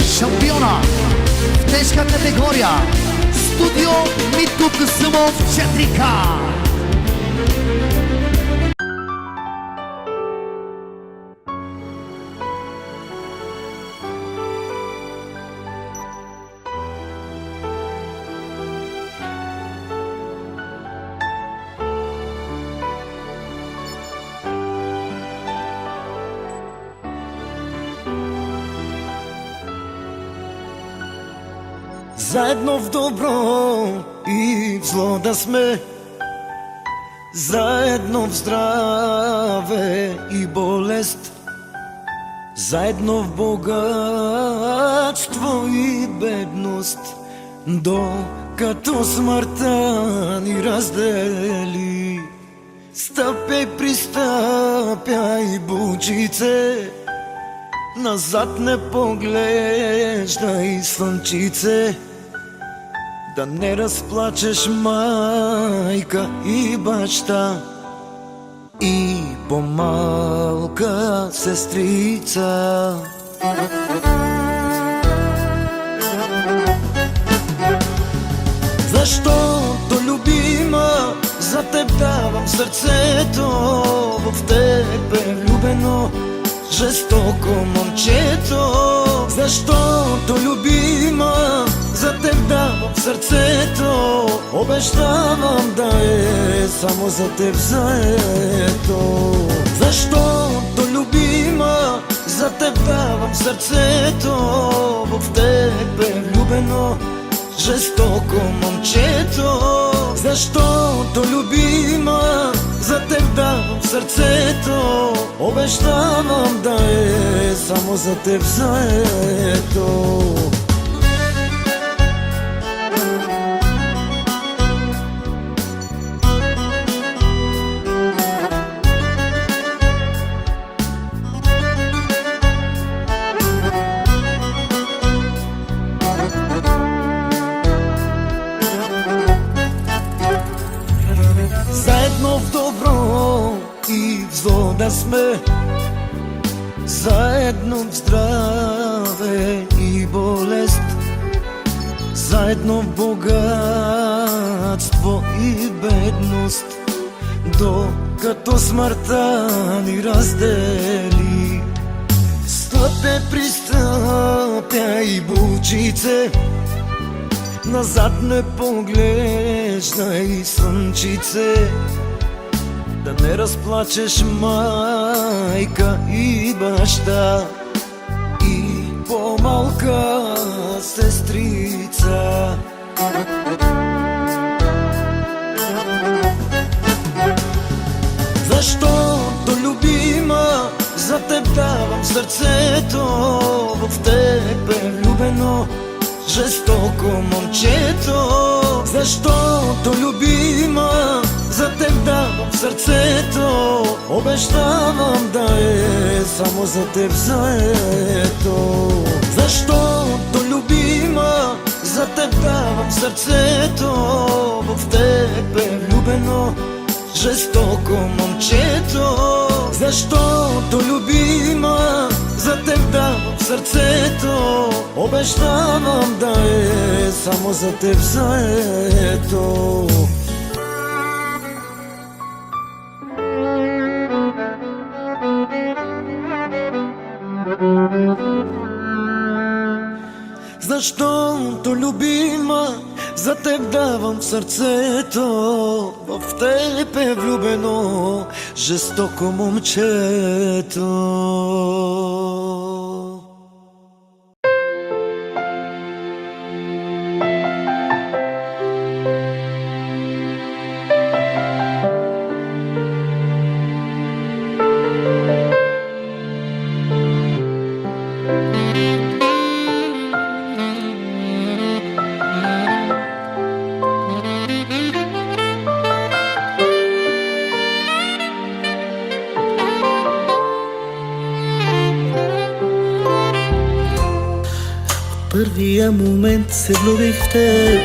шампиона в тежка категория Студио Митко Касъмов 4К. Заедно в добро и в зло да сме, заедно в здраве и болест, заедно в богатство и бедност, докато смъртта ни раздели. Стъпяй, пристъпяй, бучице, назад не поглеждай, слънчице, да не разплачеш майка и баща и по-малка сестрица. Защото, любима, за теб давам сърцето, в теб е влюбено жестоко момчето. Защото, любима, за теб давам сърцето, обещавам да е само за теб заето. Защото, любима, за теб давам сърцето, в теб е влюбено жестоко момчето. Защото, любима, за теб давам сърцето, обещавам да е само за теб заето. Заедно в добро и в зло да сме, заедно в здраве и болест, заедно в богатство и бедност, докато смъртта ни раздели. Стъпе, пристъпяй, бучице, назад не поглеждай, слънчице, да не разплачеш майка и баща и по-малка сестрица. Защото, любима, за теб давам сърцето, в теб е влюбено жестоко момчето. Защото, любима, за теб давам сърцето, обещавам да е само за теб заето. Защото, любима, за теб давам сърцето, в теб е влюбено жестоко момчето. Защото, любима, за теб давам сърцето, обещавам да е само за теб заето. Защото, любима, за теб давам сърцето, в теб е влюбено жестоко момчето. първия момент се влюбих в теб,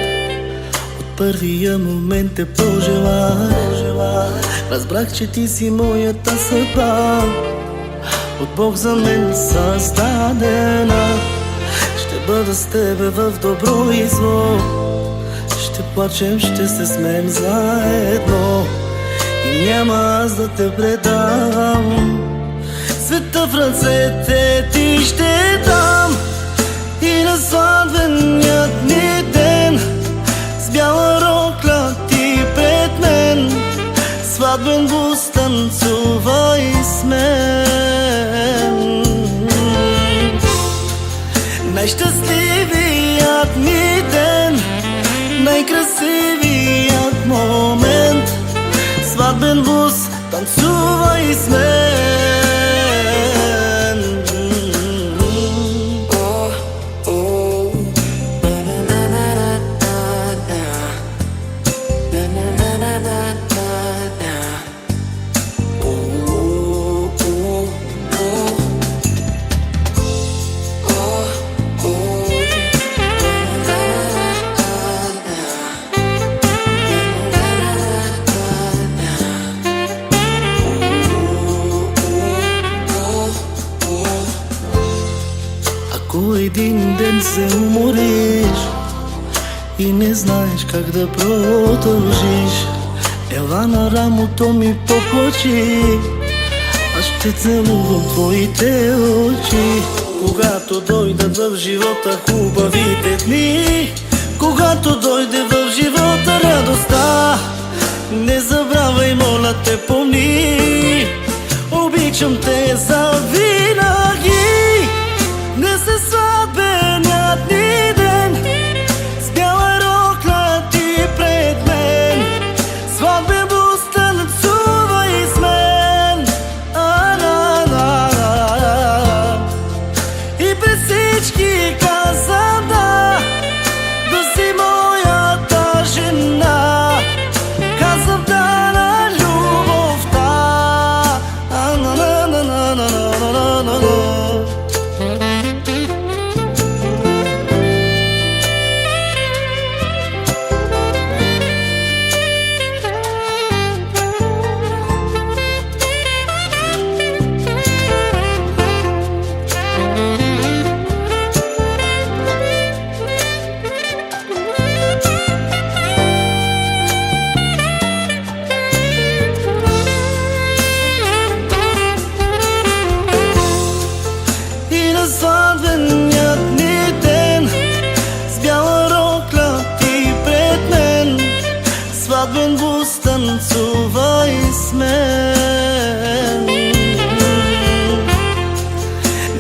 от първия момент те пожелах. Разбрах, че ти си моята съдба, от Бог за мен създадена. Ще бъда с тебе в добро и зло. Ще плачем, ще се смеем заедно и няма аз да те предам. Света в ръцете ти ще дам и на сватбеният ни ден с бяла рокля ти пред мен, сватбен бус танцувай с мен. Най-щастливият ни ден, най-красивият момент, сватбен бус танцувай с мен. Ако един ден се умориш и не знаеш как да продължиш, ела на рамото ми поплачи, аз ще целувам твоите очи. Когато дойдат в живота хубавите дни, когато дойде в живота радостта, не забравяй, моля те, помни, обичам те завинаги. Днес е сватбеният ни ден, с бяла рокля ти пред мен, сватбен бус танцувай с мен. И пред всички казвам да, да си моята жена, казвам да на любовта. Сватбеният ни ден, с бяла рокля ти пред мен, сватбен бус танцувай с мен.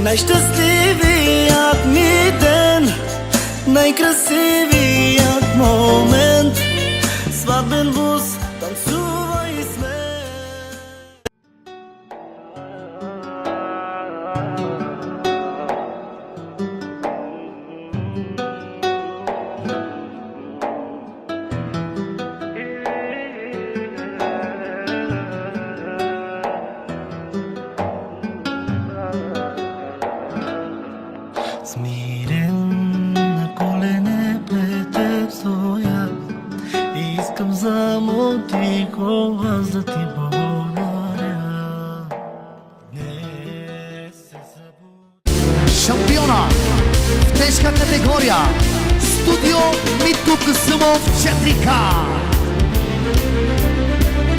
Най-щастливият ни ден, най-красивият момент, сватбен бус танцувай с мен. Смирен на колене пред теб стоя и искам само тихо аз да ти благодаря. Днес се събуди. Шампиона в тежка категория Студио Митко Касъмов 4К.